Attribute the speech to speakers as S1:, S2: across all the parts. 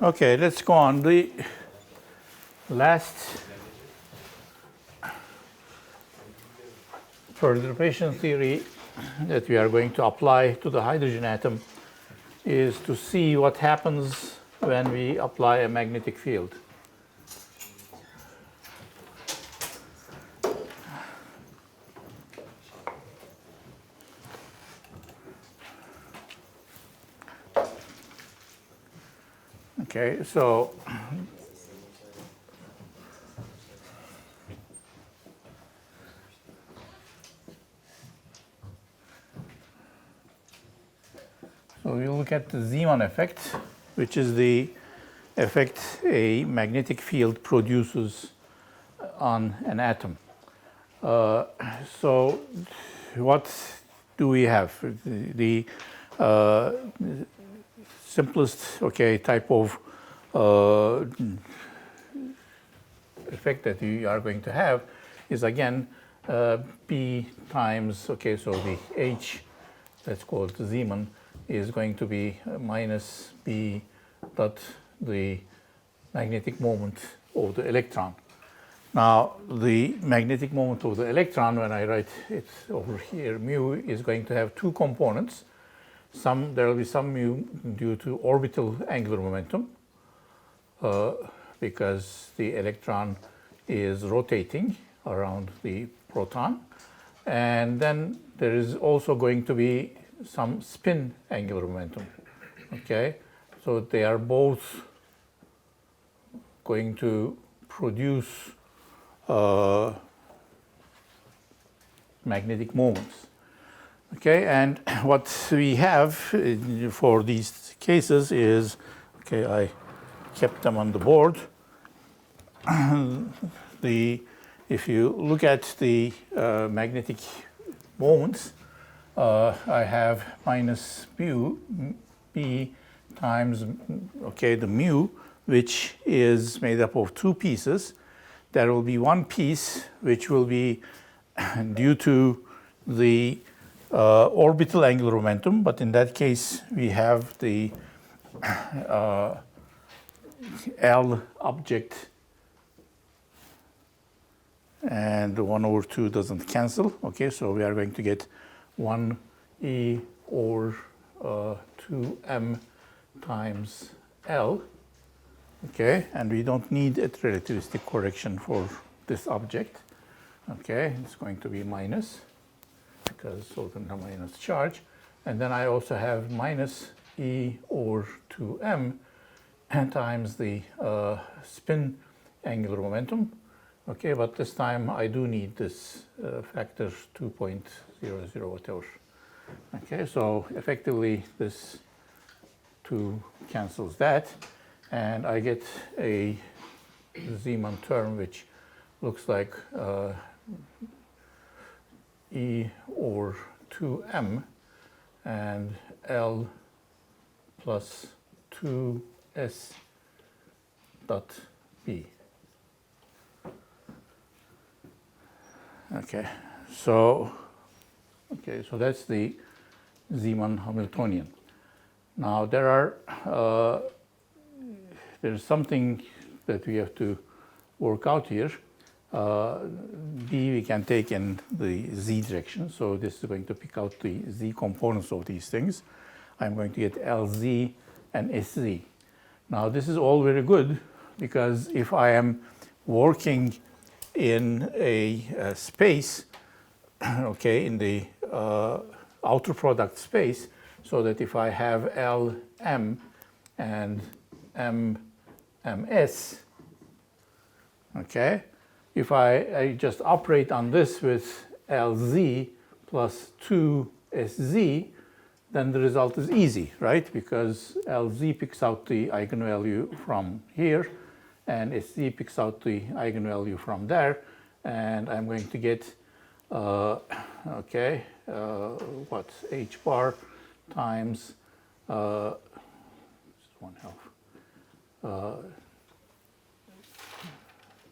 S1: Okay, let's go on. The last perturbation theory that we are going to apply to the hydrogen atom is to see what happens when we apply a magnetic field. Okay, so we look at the Zeeman effect, which is the effect a magnetic field produces on an atom. So what do we have? The simplest type of effect that you are going to have is again B times, so the H, that's called Zeeman, is going to be minus B dot the magnetic moment of the electron. Now, the magnetic moment of the electron, when I write it over here, mu is going to have two components. There will be some mu due to orbital angular momentum, because the electron is rotating around the proton. And then there is also going to be some spin angular momentum. Okay, so they are both going to produce magnetic moments. Okay, and what we have for these cases is, I kept them on the board. If you look at the magnetic moments, I have minus mu B times the mu, which is made up of two pieces. There will be one piece which will be due to the orbital angular momentum, but in that case we have the L object, and the 1/2 doesn't cancel. Okay, so we are going to get 1e over 2m times L. Okay, and we don't need a relativistic correction for this object. Okay, it's going to be minus, because solvent has minus charge. And then I also have minus e over 2m times the spin angular momentum. Okay, but this time I do need this factor 2.00 whatever. Okay, so effectively this 2 cancels that, and I get a Zeeman term which looks like e over 2m and L plus 2s dot b. Okay, so that's the Zeeman Hamiltonian. Now there's something that we have to work out here. B we can take in the z direction, so this is going to pick out the z components of these things. I'm going to get Lz and Sz. Now this is all very good, because if I am working in a space, in the outer product space, so that if I have Lm and Ms, if I just operate on this with Lz plus 2Sz, then the result is easy, right? Because Lz picks out the eigenvalue from here, and Sz picks out the eigenvalue from there, and I'm going to get h bar times 1/2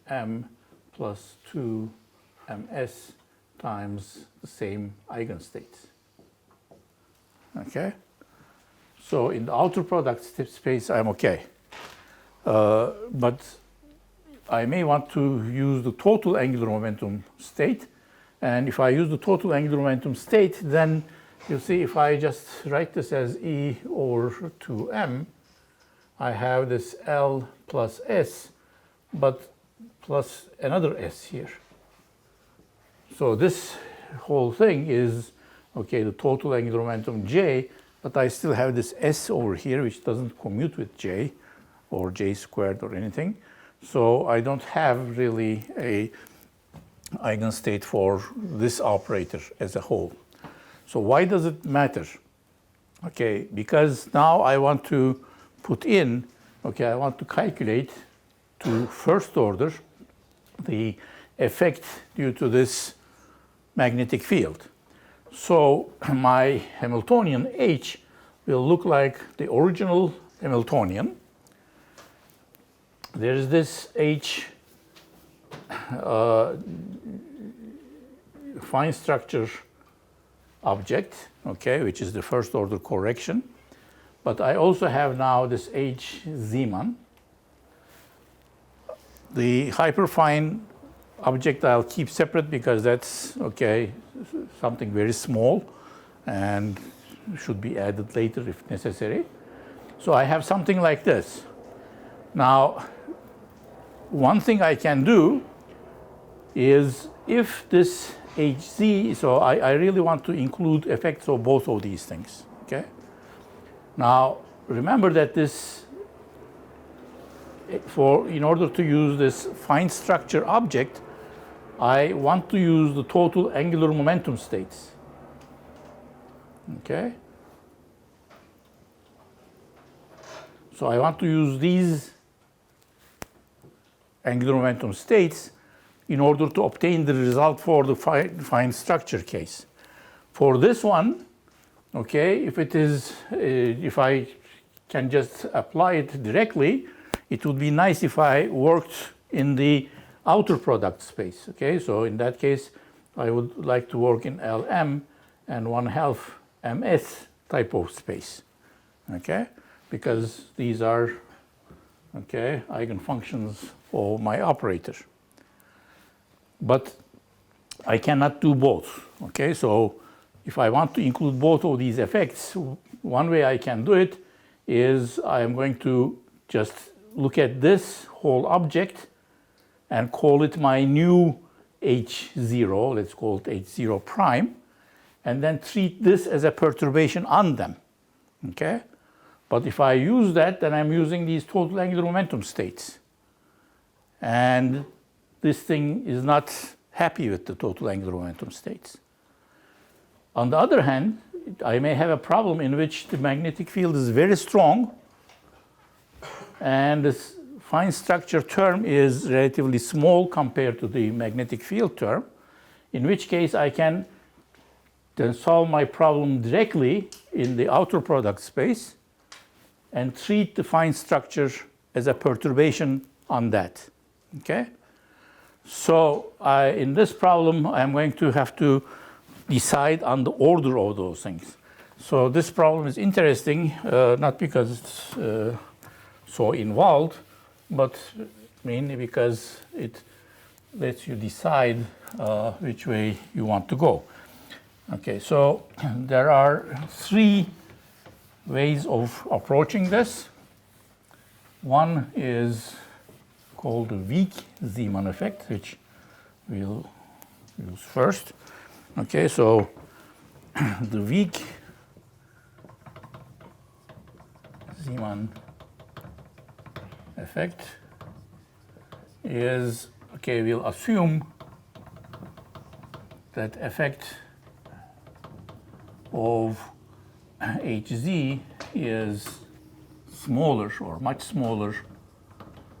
S1: m plus 2ms times the same eigenstates. Okay, so in the outer product space I'm okay. but I may want to use the total angular momentum state. And if I use the total angular momentum state, then you see if I just write this as E over 2m, I have this L plus S, but plus another S here. So this whole thing is, okay, the total angular momentum J, but I still have this S over here, which doesn't commute with J or J squared or anything. So I don't have really a eigenstate for this operator as a whole. So why does it matter? Okay, because now I want to put in, okay, I want to calculate to first order the effect due to this magnetic field. So my Hamiltonian H will look like the original Hamiltonian. There is this H fine structure object, okay, which is the first order correction. But I also have now this H Zeeman. The hyperfine object I'll keep separate because that's, okay, something very small and should be added later if necessary. So I have something like this. Now, one thing I can do is if this Hz, so I really want to include effects of both of these things, okay? Now, remember that this, in order to use this fine structure object, I want to use the total angular momentum states, okay? So I want to use these angular momentum states in order to obtain the result for the fine structure case. For this one, okay, if it is, if I can just apply it directly, it would be nice if I worked in the outer product space, okay? So in that case, I would like to work in Lm and 1/2 ms type of space, okay? Because these are, okay, eigenfunctions for my operator. But I cannot do both, okay? So if I want to include both of these effects, one way I can do it is I am going to just look at this whole object and call it my new H0, let's call it H0 prime, and then treat this as a perturbation on them, okay? But if I use that, then I'm using these total angular momentum states. And this thing is not happy with the total angular momentum states. On the other hand, I may have a problem in which the magnetic field is very strong and this fine structure term is relatively small compared to the magnetic field term, in which case I can then solve my problem directly in the outer product space and treat the fine structure as a perturbation on that, okay? So in this problem, I'm going to have to decide on the order of those things. So this problem is interesting, not because it's so involved, but mainly because it lets you decide which way you want to go. Okay, so there are 3 ways of approaching this. One is called the weak Zeeman effect, which we'll use first. Okay, so the weak Zeeman effect is, okay, we'll assume that effect of Hz is smaller or much smaller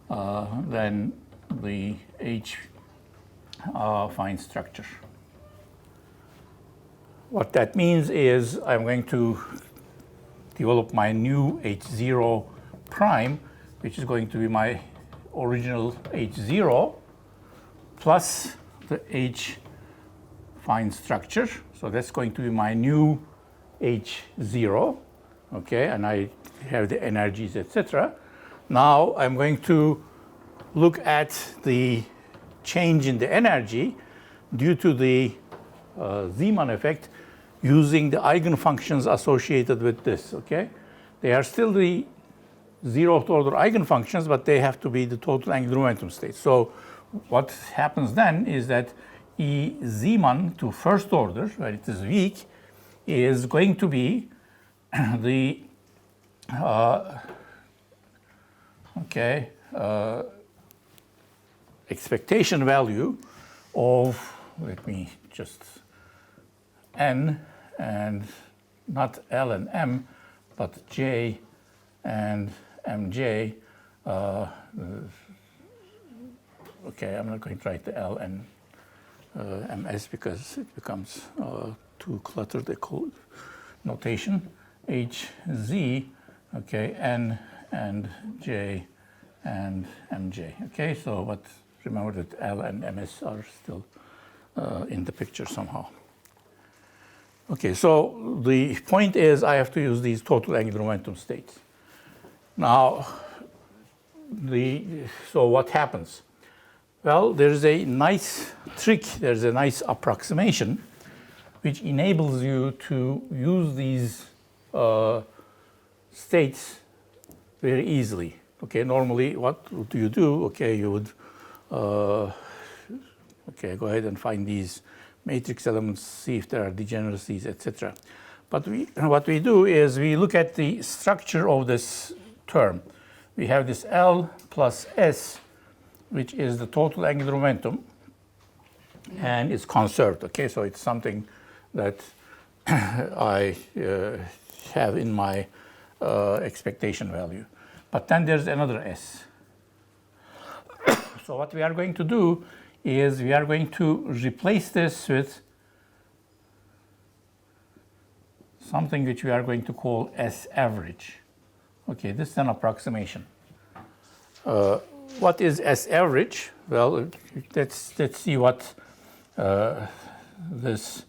S1: than the H fine structure. What that means is I'm going to develop my new H0 prime, which is going to be my original H0 plus the H fine structure. So that's going to be my new H0, okay, and I have the energies, etc. Now I'm going to look at the change in the energy due to the Zeeman effect using the eigenfunctions associated with this, okay? They are still the zeroth order eigenfunctions, but they have to be the total angular momentum state. So what happens then is that E Zeeman to first order, where it is weak, is going to be the expectation value of, let me just, n and not L and M, but J and Mj. Okay, I'm not going to write the L and Ms because it becomes too cluttered a notation. Hz, okay, N and J and Mj. Okay, so but remember that L and Ms are still in the picture somehow. Okay, so the point is I have to use these total angular momentum states. Now, so what happens? Well, there's a nice trick, there's a nice approximation which enables you to use these states very easily. Okay, normally what do you do? Okay, you would go ahead and find these matrix elements, see if there are degeneracies, etc. But what we do is we look at the structure of this term. We have this L plus S, which is the total angular momentum, and it's conserved. Okay, so it's something that I have in my expectation value. But then there's another S. So what we are going to do is we are going to replace this with something which we are going to call S average. Okay, this is an approximation. What is S average? Well, let's see what this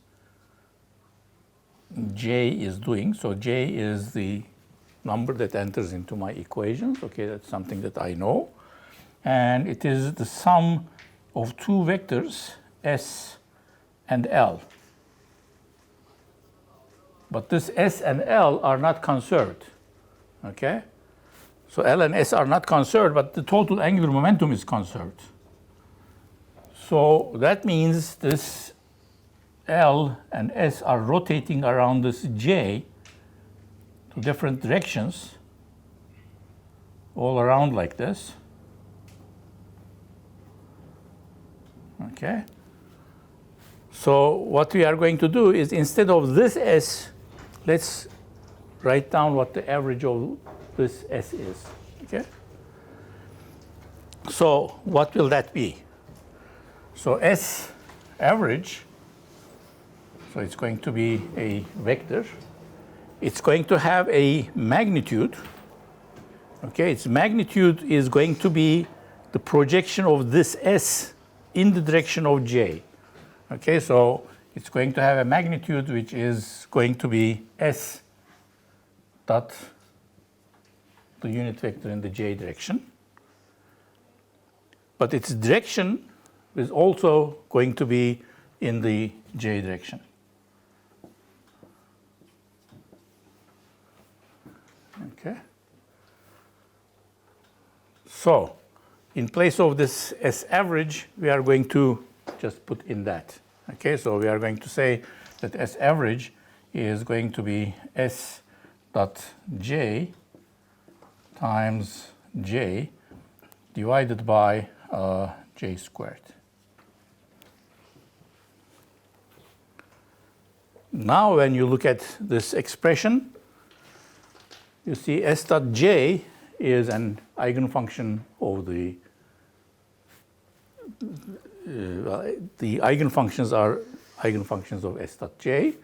S1: J is doing. So J is the number that enters into my equations. Okay, that's something that I know. And it is the sum of two vectors, S and L. But this S and L are not conserved. Okay? So L and S are not conserved, but the total angular momentum is conserved. So that means this L and S are rotating around this J to different directions, all around like this. Okay. So what we are going to do is instead of this S, let's write down what the average of this S is. Okay. So what will that be? So S average, so it's going to be a vector. It's going to have a magnitude. Okay, its magnitude is going to be the projection of this S in the direction of J. Okay, so it's going to have a magnitude which is going to be S dot the unit vector in the J direction. But its direction is also going to be in the J direction. Okay. So in place of this S average, we are going to just put in that. Okay, so we are going to say that S average is going to be S dot J times J divided by J squared. Now when you look at this expression, you see S dot J is an eigenfunction of the eigenfunctions are eigenfunctions of S dot J.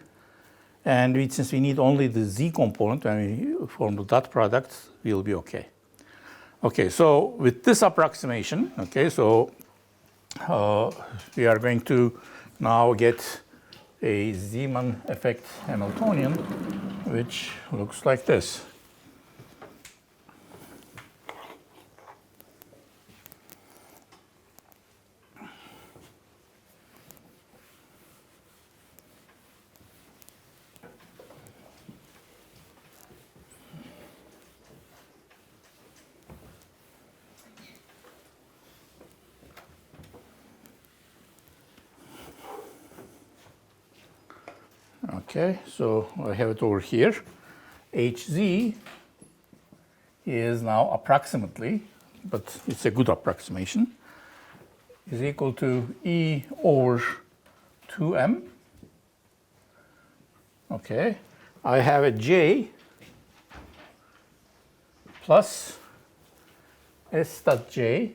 S1: And since we need only the Z component when we form the dot product, we'll be okay. Okay, so with this approximation, okay, so we are going to now get a Zeeman effect Hamiltonian, which looks like this. Okay, so I have it over here. Hz is now approximately, but it's a good approximation, is equal to E over 2m. Okay, I have a J plus S dot J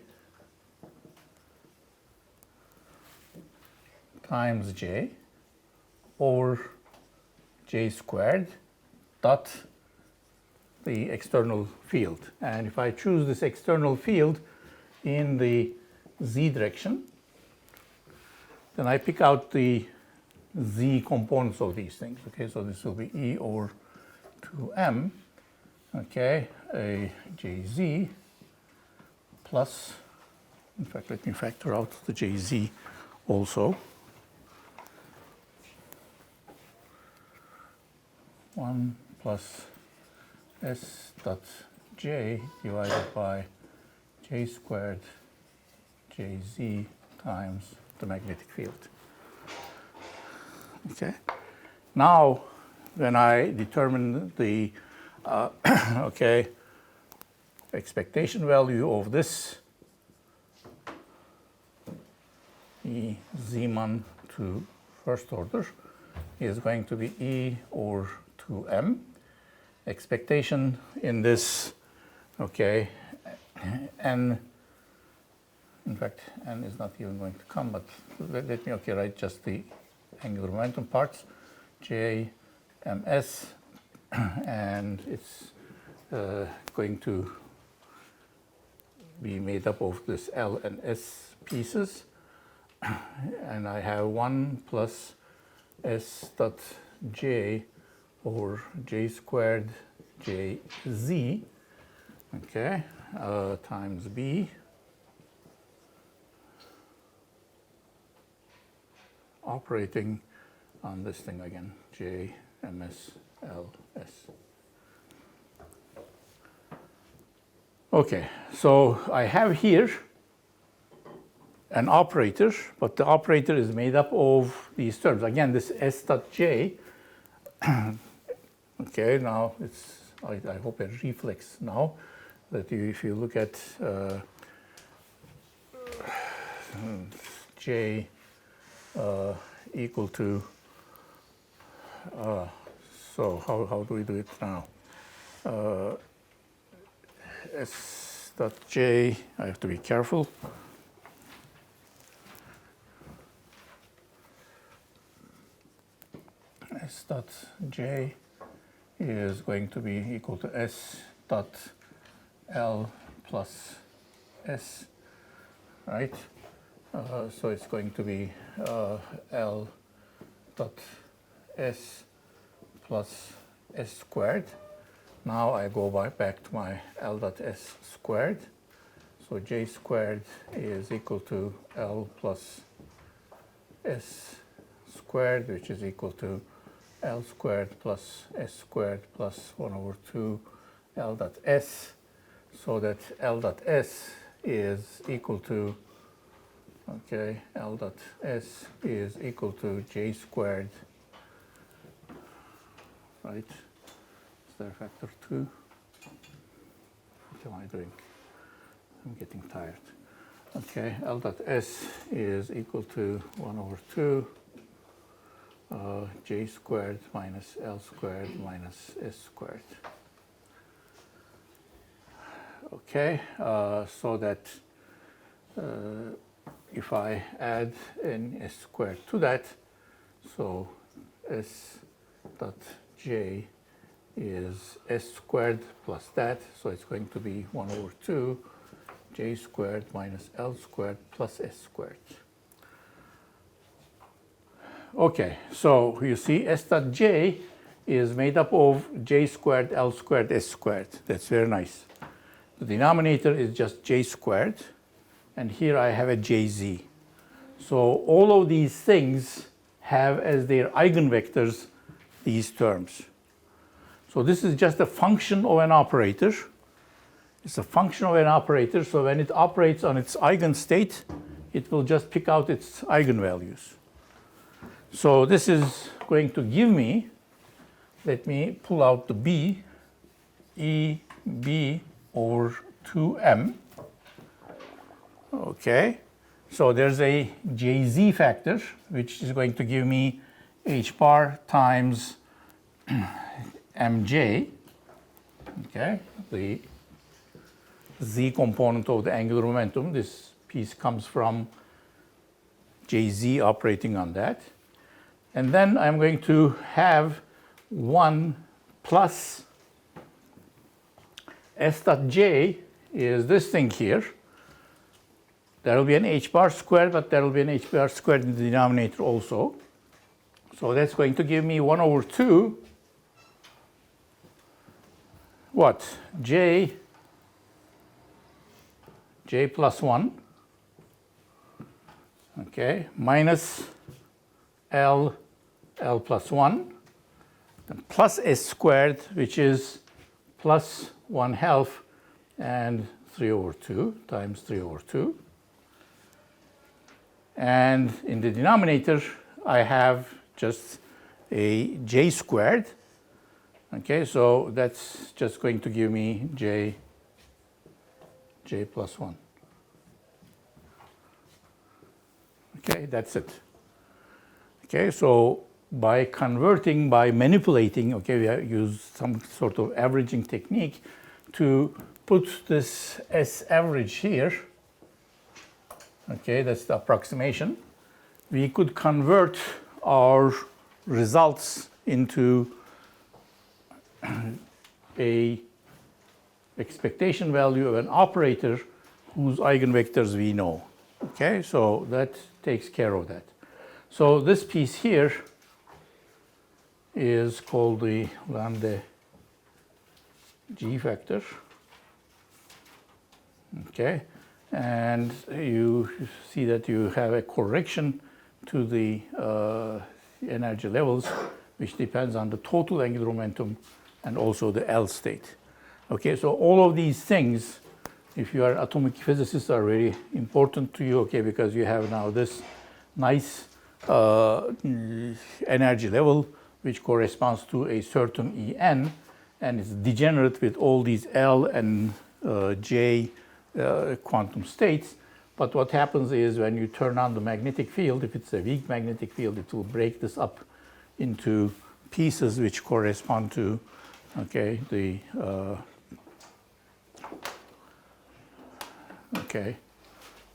S1: times J over J squared dot the external field. And if I choose this external field in the z direction, then I pick out the z components of these things. Okay, so this will be E over 2m, okay, a jz plus, in fact, let me factor out the jz also. 1 plus S dot J divided by J squared Jz times the magnetic field. Okay. Now, when I determine the okay, expectation value of this E Zeeman to first order is going to be E over 2m. Expectation in this, okay, n, in fact, n is not even going to come, but let me, okay, write just the angular momentum parts, J, ms, and it's going to be made up of this L and S pieces, and I have 1 plus S dot J over J squared Jz, okay, times B operating on this thing again, J, ms, L, S. Okay, so I have here an operator, but the operator is made up of these terms. Again, this S dot J, okay, now it's, I hope a reflex now, that if you look at J equal to, so how do we do it now? S dot J, I have to be careful. S dot J is going to be equal to S dot L plus S, right? So it's going to be L dot S plus S squared. Now I go back to my L dot S squared. So J squared is equal to L plus S squared, which is equal to L squared plus S squared plus 1 over 2 L dot S, so that L dot S is equal to, okay, L dot S is equal to J squared, right? Is there a factor 2? What am I doing? I'm getting tired. Okay, L dot S is equal to 1 over 2 J squared minus L squared minus S squared. Okay, so that if I add an S squared to that, so S dot J is S squared plus that, so it's going to be 1 over 2 J squared minus L squared plus S squared. Okay, so you see S dot J is made up of J squared, L squared, S squared. That's very nice. The denominator is just J squared, and here I have a Jz. So all of these things have as their eigenvectors these terms. So this is just a function of an operator. It's a function of an operator, so when it operates on its eigenstate, it will just pick out its eigenvalues. So this is going to give me, let me pull out the B, E, B over 2M. Okay, so there's a JZ factor, which is going to give me H bar times mj. Okay, the Z component of the angular momentum. This piece comes from Jz operating on that. And then I'm going to have 1 plus S dot J is this thing here. There will be an H bar squared, but there will be an H bar squared in the denominator also. So that's going to give me 1 over 2, what? J plus 1, okay, minus L plus 1, and plus S squared, which is plus 1/2 and 3 over 2 times 3 over 2. And in the denominator, I have just a J squared. Okay, so that's just going to give me J plus 1. Okay, that's it. Okay, so by manipulating, okay, we use some sort of averaging technique to put this S average here. Okay, that's the approximation. We could convert our results into a expectation value of an operator whose eigenvectors we know. Okay, so that takes care of that. So this piece here is called the lambda G factor. Okay, and you see that you have a correction to the energy levels, which depends on the total angular momentum and also the L state. Okay, so all of these things, if you are atomic physicists, are very important to you, okay, because you have now this nice energy level which corresponds to a certain En, and it's degenerate with all these L and J quantum states. But what happens is when you turn on the magnetic field, if it's a weak magnetic field, it will break this up into pieces which correspond to, okay, the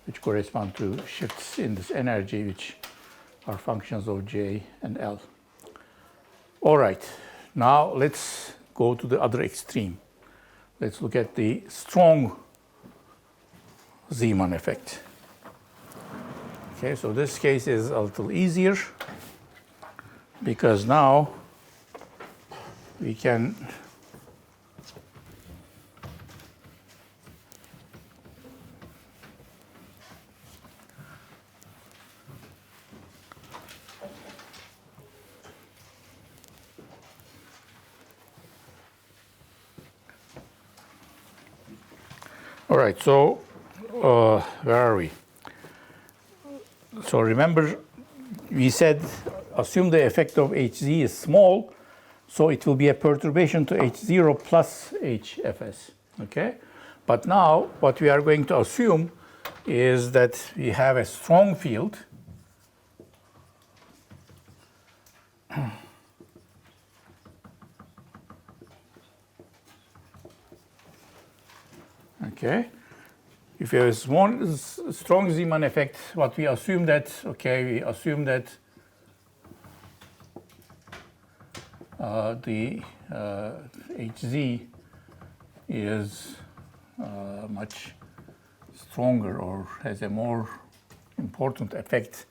S1: which correspond to shifts in this energy, which are functions of J and L. All right, now let's go to the other extreme. Let's look at the strong Zeeman effect. Okay, so this case is a little easier because now we can all right, so where are we? So remember, we said assume the effect of Hz is small, so it will be a perturbation to H0 plus HFS. Okay, but now what we are going to assume is that we have a strong field. Okay, if you have a strong Zeeman effect, what we assume that, okay, we assume that the Hz is much stronger or has a more important effect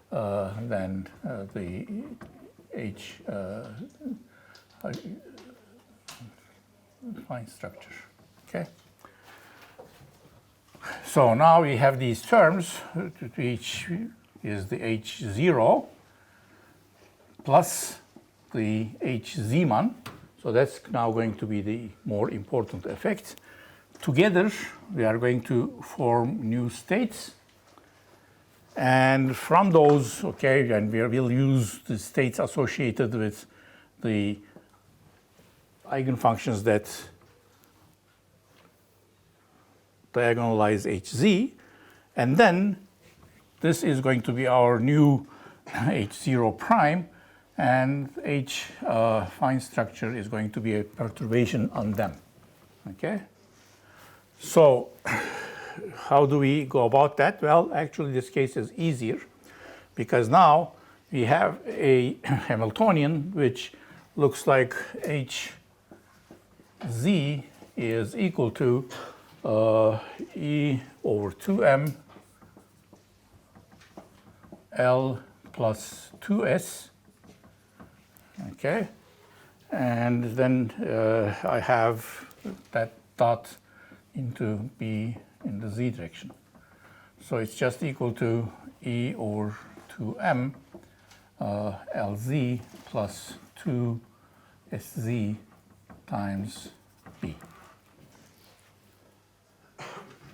S1: than the fine structure. Okay. So now we have these terms, which is the H0 plus the H Zeeman. So that's now going to be the more important effect. Together, we are going to form new states. And from those, okay, and we'll use the states associated with the eigenfunctions that diagonalize Hz. And then this is going to be our new H0 prime, and H fine structure is going to be a perturbation on them. Okay? So how do we go about that? Well, actually this case is easier because now we have a Hamiltonian which looks like Hz is equal to E over 2m L plus 2s. Okay, and then I have that dot into B in the z direction. So it's just equal to E over 2m Lz plus 2sz times B.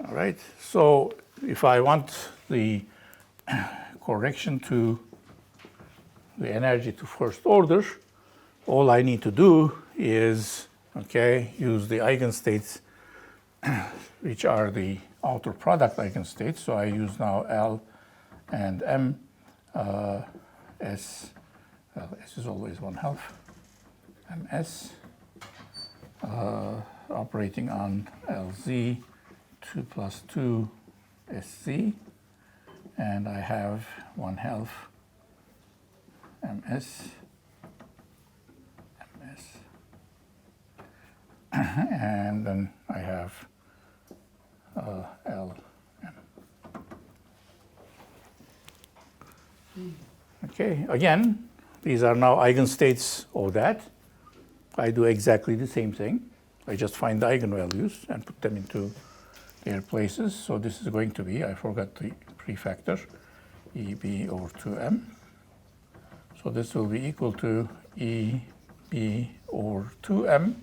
S1: All right, so if I want the correction to the energy to first order, all I need to do is, okay, use the eigenstates which are the outer product eigenstates. So I use now L and M. S, well, S is always 1/2. Ms operating on Lz 2 plus 2 Sc, and I have 1/2 Ms, and then I have Lm. Okay, again, these are now eigenstates of that. I do exactly the same thing. I just find the eigenvalues and put them into their places. So this is going to be, I forgot the prefactor, EB over 2m. So this will be equal to EB over 2m.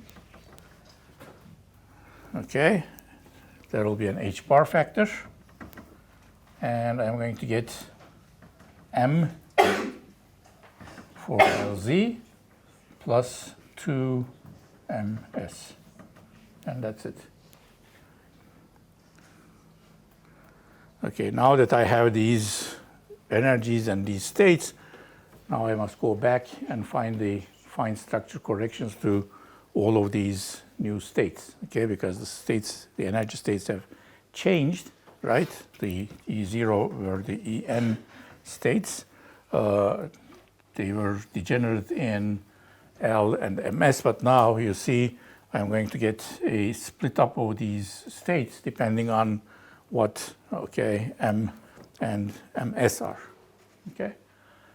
S1: Okay, there will be an h bar factor. And I'm going to get m for Lz plus 2ms. And that's it. Okay, now that I have these energies and these states, now I must go back and find the fine structure corrections to all of these new states, okay, because the states, the energy states have changed, right? The E0 were the En states. They were degenerate in L and Ms, but now you see I'm going to get a split up of these states depending on what, okay, M and Ms are, okay?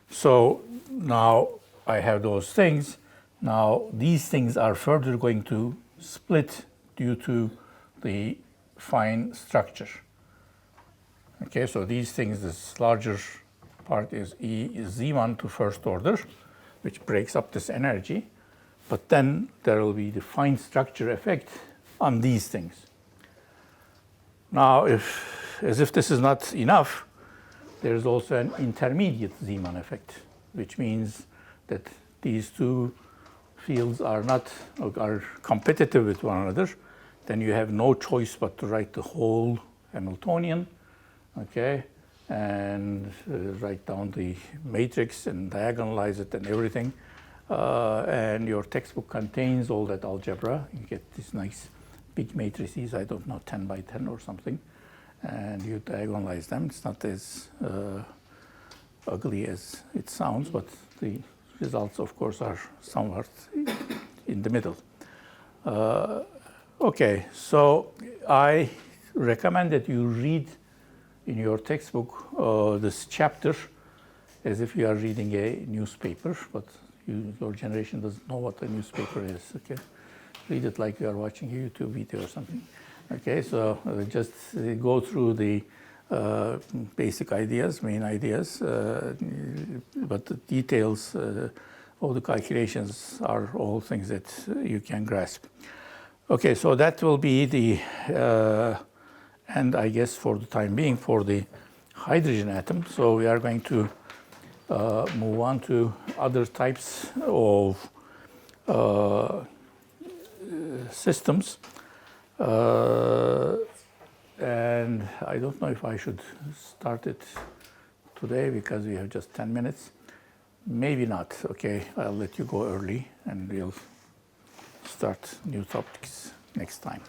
S1: So now I have those things. Now these things are further going to split due to the fine structure. Okay, so these things, this larger part is E is Zeeman to first order, which breaks up this energy. But then there will be the fine structure effect on these things. Now, as if this is not enough, there is also an intermediate Zeeman effect, which means that these two fields are competitive with one another. Then you have no choice but to write the whole Hamiltonian, okay, and write down the matrix and diagonalize it and everything. And your textbook contains all that algebra. You get these nice big matrices, I don't know, 10 by 10 or something, and you diagonalize them. It's not as ugly as it sounds, but the results, of course, are somewhat in the middle. Okay, so I recommend that you read in your textbook this chapter as if you are reading a newspaper, but your generation doesn't know what a newspaper is, okay? Read it like you are watching a YouTube video or something. Okay, so just go through the basic ideas, main ideas, but the details of the calculations are all things that you can grasp. Okay, so that will be the end, I guess, for the time being, for the hydrogen atom. So we are going to move on to other types of systems. And I don't know if I should start it today because we have just 10 minutes. Maybe not. Okay, I'll let you go early and we'll start new topics next time.